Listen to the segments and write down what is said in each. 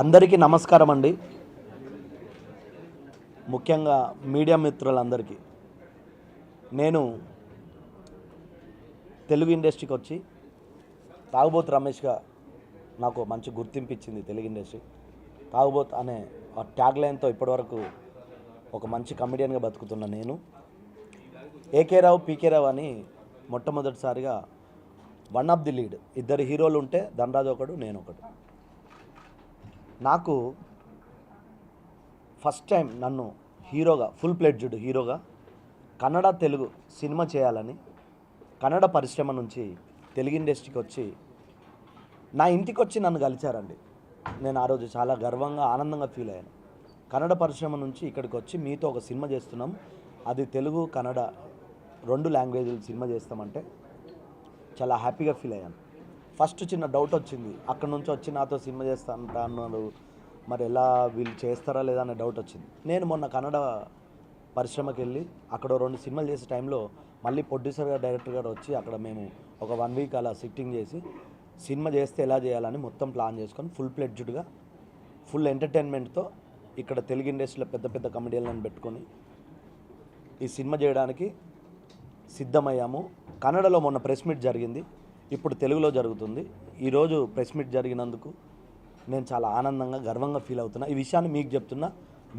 అందరికీ నమస్కారం అండి. ముఖ్యంగా మీడియా మిత్రులందరికీ నేను తెలుగు ఇండస్ట్రీకి వచ్చి తాగుబోతు రమేష్గా నాకు మంచి గుర్తింపు ఇచ్చింది తెలుగు ఇండస్ట్రీ. తాగుబోత్ అనే ఆ ట్యాగ్ లైన్తో ఇప్పటివరకు ఒక మంచి కమెడియన్గా బతుకుతున్న నేను ఏకే రావు పీకే రావు అని మొట్టమొదటిసారిగా వన్ ఆఫ్ ది లీడ్ ఇద్దరు హీరోలు ఉంటే ధనరాజు ఒకడు, నేను ఒకడు. నాకు ఫస్ట్ టైం నన్ను హీరోగా ఫుల్ ప్లెడ్జ్డ్ హీరోగా కన్నడ తెలుగు సినిమా చేయాలని కన్నడ పరిశ్రమ నుంచి తెలుగు ఇండస్ట్రీకి వచ్చి నా ఇంటికి వచ్చి నన్ను కలిచారండి. నేను ఆ రోజు చాలా గర్వంగా ఆనందంగా ఫీల్ అయ్యాను. కన్నడ పరిశ్రమ నుంచి ఇక్కడికి వచ్చి మీతో ఒక సినిమా చేస్తున్నాం, అది తెలుగు కన్నడ 2 లాంగ్వేజ్లు సినిమా చేస్తామంటే చాలా హ్యాపీగా ఫీల్ అయ్యాను. ఫస్ట్ చిన్న డౌట్ వచ్చింది, అక్కడ నుంచి వచ్చి నాతో సినిమా చేస్తా అన్నారు, మరి ఎలా వీళ్ళు చేస్తారా లేదా అనే డౌట్ వచ్చింది. నేను మొన్న కన్నడ పరిశ్రమకి వెళ్ళి అక్కడ 2 సినిమాలు చేసే టైంలో మళ్ళీ ప్రొడ్యూసర్ గారు డైరెక్టర్ గారు వచ్చి అక్కడ మేము ఒక 1 వీక్ అలా సిట్టింగ్ చేసి సినిమా చేస్తే ఎలా చేయాలని మొత్తం ప్లాన్ చేసుకొని ఫుల్ ప్లెడ్జ్డ్గా ఫుల్ ఎంటర్టైన్మెంట్తో ఇక్కడ తెలుగు ఇండస్ట్రీలో పెద్ద పెద్ద కమెడియన్లను పెట్టుకొని ఈ సినిమా చేయడానికి సిద్ధమయ్యాము. కన్నడలో మొన్న ప్రెస్ మీట్ జరిగింది, ఇప్పుడు తెలుగులో జరుగుతుంది. ఈరోజు ప్రెస్ మీట్ జరిగినందుకు నేను చాలా ఆనందంగా గర్వంగా ఫీల్ అవుతున్నా. ఈ విషయాన్ని మీకు చెప్తున్నా,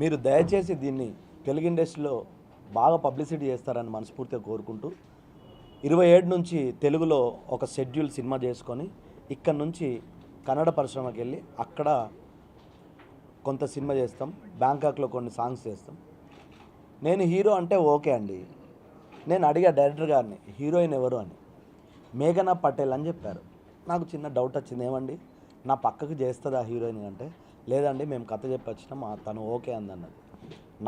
మీరు దయచేసి దీన్ని తెలుగు ఇండస్ట్రీలో బాగా పబ్లిసిటీ చేస్తారని మనస్ఫూర్తిగా కోరుకుంటూ 27 నుంచి తెలుగులో ఒక షెడ్యూల్ సినిమా చేసుకొని ఇక్కడ నుంచి కన్నడ పరిశ్రమకి వెళ్ళి అక్కడ కొంత సినిమా చేస్తాం, బ్యాంకాక్లో కొన్ని సాంగ్స్ చేస్తాం. నేను హీరో అంటే ఓకే అండి. నేను అడిగా డైరెక్టర్ గారిని హీరోయిన్ ఎవరు అని, మేఘనా పటేల్ అని చెప్పారు. నాకు చిన్న డౌట్ వచ్చింది, ఏమండి నా పక్కకు చేస్తుందా హీరోయిన్ అంటే, లేదండి మేము కథ చెప్పి వచ్చినాం తను ఓకే అందన్నది.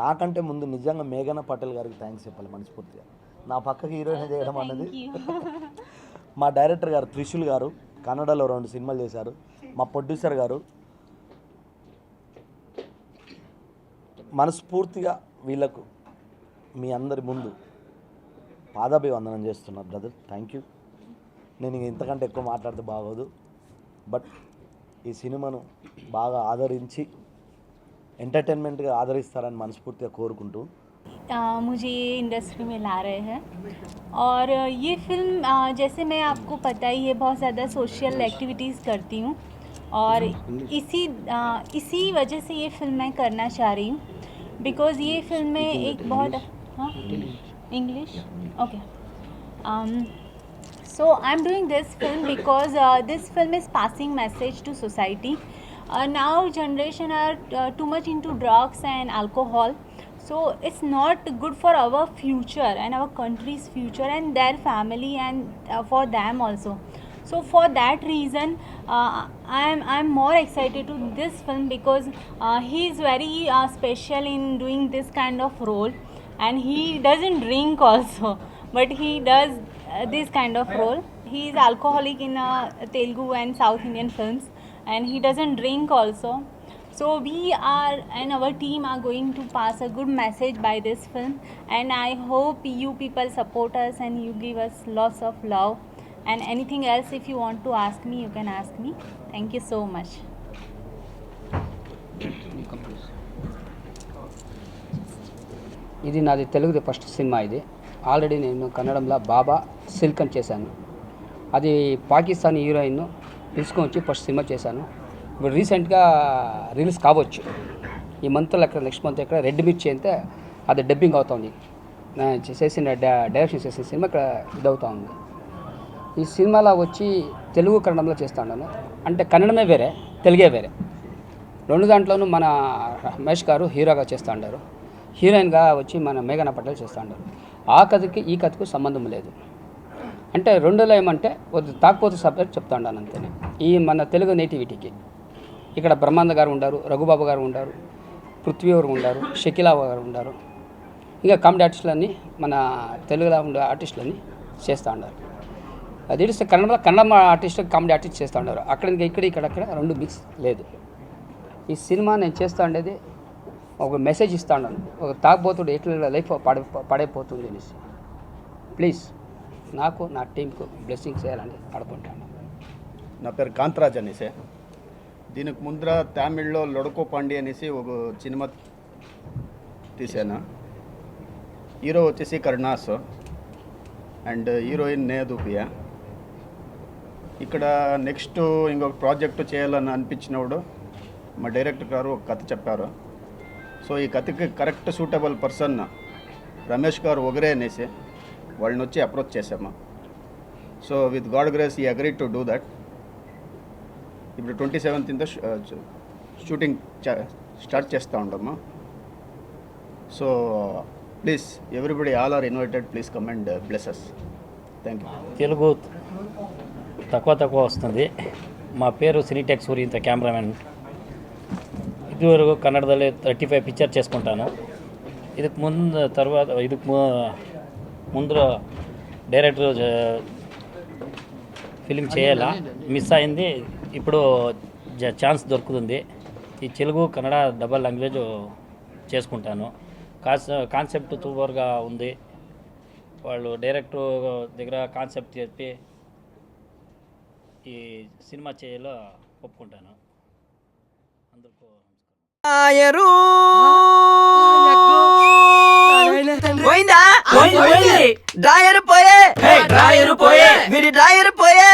నాకంటే ముందు నిజంగా మేఘనా పటేల్ గారికి థ్యాంక్స్ చెప్పాలి మనస్ఫూర్తిగా, నా పక్కకు హీరోయిన్ చేయడం అన్నది. మా డైరెక్టర్ గారు త్రిశూల్ గారు కన్నడలో 2 సినిమాలు చేశారు. మా ప్రొడ్యూసర్ గారు మనస్ఫూర్తిగా వీళ్ళకు మీ అందరి ముందు పాదాభివందనం చేస్తున్నారు బ్రదర్, థ్యాంక్ యూ. నేను ఇంతకంటే ఎక్కువ మాట్లాడితే బాగోదు, బట్ ఈ సినిమాను బాగా ఆదరించి ఎంటర్టైनमेंटగా ఆదరిస్తారని మనస్ఫూర్తిగా కోరుకుంటూ मुझे ये इंडस्ट्री में ला रहे हैं। और ये फिल्म जैसे मैं आपको पता ही है बहुत ज़्यादा सोशल एक्टिविटीज़ करती हूँ और इसी वजह से ये फिल्म मैं करना चाह रही हूँ, बिकॉज़ ये फिल्म में एक बहुत English okay So I'm doing this film because this film is passing message to society. Now generation are too much into drugs and alcohol, so it's not good for our future and our country's future and their family and for them also. So for that reason I'm more excited to this film because he is very special in doing this kind of role, and he doesn't drink also, but he does this kind of role. He is alcoholic in Telugu and South Indian films, and he doesn't drink also. So we are and our team are going to pass a good message by this film, and I hope you people support us and you give us lots of love. And anything else if you want to ask me, you can ask me. Thank you so much. ఇది నాది తెలుగుది first cinema. ఇది already నేను కన్నడంలో బాబా silk అని చేశాను. అది Pakistani heroine తీసుకొని వచ్చి first cinema చేశాను. ఇప్పుడు రీసెంట్గా రిలీజ్ కావచ్చు ఈ మంత్లో, ఎక్కడ నెక్స్ట్ మంత్ ఎక్కడ రెడ్ మిర్చి అయితే అది డబ్బింగ్ అవుతుంది. నేను చేసిన డైరెక్షన్ చేసిన సినిమా ఇక్కడ ఇదవుతూ ఉంది. ఈ సినిమాలో వచ్చి తెలుగు కన్నడంలో చేస్తాను. అంటే కన్నడమే వేరే, తెలుగే వేరే, రెండు దాంట్లోనూ మన రమేష్ గారు హీరోగా చేస్తూ ఉంటారు, హీరోయిన్గా వచ్చి మన మేఘనా పటేల్ చేస్తూ ఉంటారు. ఆ కథకి ఈ కథకు సంబంధం లేదు. అంటే రెండులో ఏమంటే తాకపోతే సబ్జెక్ట్ చెప్తా ఉన్నాను అంతేనే. ఈ మన తెలుగు నేటివిటీకి ఇక్కడ బ్రహ్మానంద గారు ఉండారు, రఘుబాబు గారు ఉండారు, పృథ్వీ గారు ఉండారు, షకీలా గారు ఉండారు, ఇంకా కామెడీ ఆర్టిస్టులన్నీ మన తెలుగులో ఉండే ఆర్టిస్టులన్నీ చేస్తూ ఉన్నారు. అది కన్నడ ఆర్టిస్ట్ కామెడీ ఆర్టిస్ట్ చేస్తూ ఉన్నారు. అక్కడ ఇక్కడ రెండు మిక్స్ లేదు. ఈ సినిమా నేను చేస్తూ ఉండేది ఒక మెసేజ్ ఇస్తూ ఉన్నాను, ఒక తాగబోతుడు ఎట్లా లైఫ్ పడైపోతుంది అనేసి. ప్లీజ్ నాకు నా టీంకు బ్లెస్సింగ్స్ చేయాలని అడుగుకుంటాను. నా పేరు కాంతరాజ్ అనేసి. దీనికి ముందర తమిళ్లో లొడకో పాండి అనేసి ఒక సినిమా తీసాను. హీరో వచ్చేసి కరుణాస్ అండ్ హీరోయిన్ నేదుపియా. ఇక్కడ నెక్స్ట్ ఇంకొక ప్రాజెక్టు చేయాలని అనిపించినప్పుడు మా డైరెక్టర్ గారు ఒక కథ చెప్పారు. సో ఈ కథకి కరెక్ట్ సూటబుల్ పర్సన్ రమేష్ గారు ఒకరే అనేసి వాళ్ళని వచ్చి అప్రోచ్ చేసాము. So with God grace we agree to do that. ఇప్పుడు 27th షూటింగ్ స్టార్ట్ చేస్తూ ఉంటాము. So please everybody all are invited, please come and bless us. Thank you. Telugu తక్కువ వస్తుంది. మా పేరు సినిటెక్ సూరి, ఇంత కెమెరామెన్. ఇదివరకు కన్నడದಲ್ಲಿ 35 ಪಿಕ್ಚರ್ చేసుకుంటాను. ಇದಕ್ಕೆ ముందు డైరెక్టర్ ఫిలిం చేయాల, మిస్ అయింది. ఇప్పుడు ఛాన్స్ దొరుకుతుంది. ఈ తెలుగు కన్నడ డబల్ లాంగ్వేజ్ చేసుకుంటాను. కాన్సెప్ట్ సూపర్గా ఉంది. వాళ్ళు డైరెక్టర్ దగ్గర కాన్సెప్ట్ చెప్పి ఈ సినిమా చేయాలో ఒప్పుకుంటాను. అందరికీ డ్రాయర్ పోయే వీడి డ్రాయర్ పోయే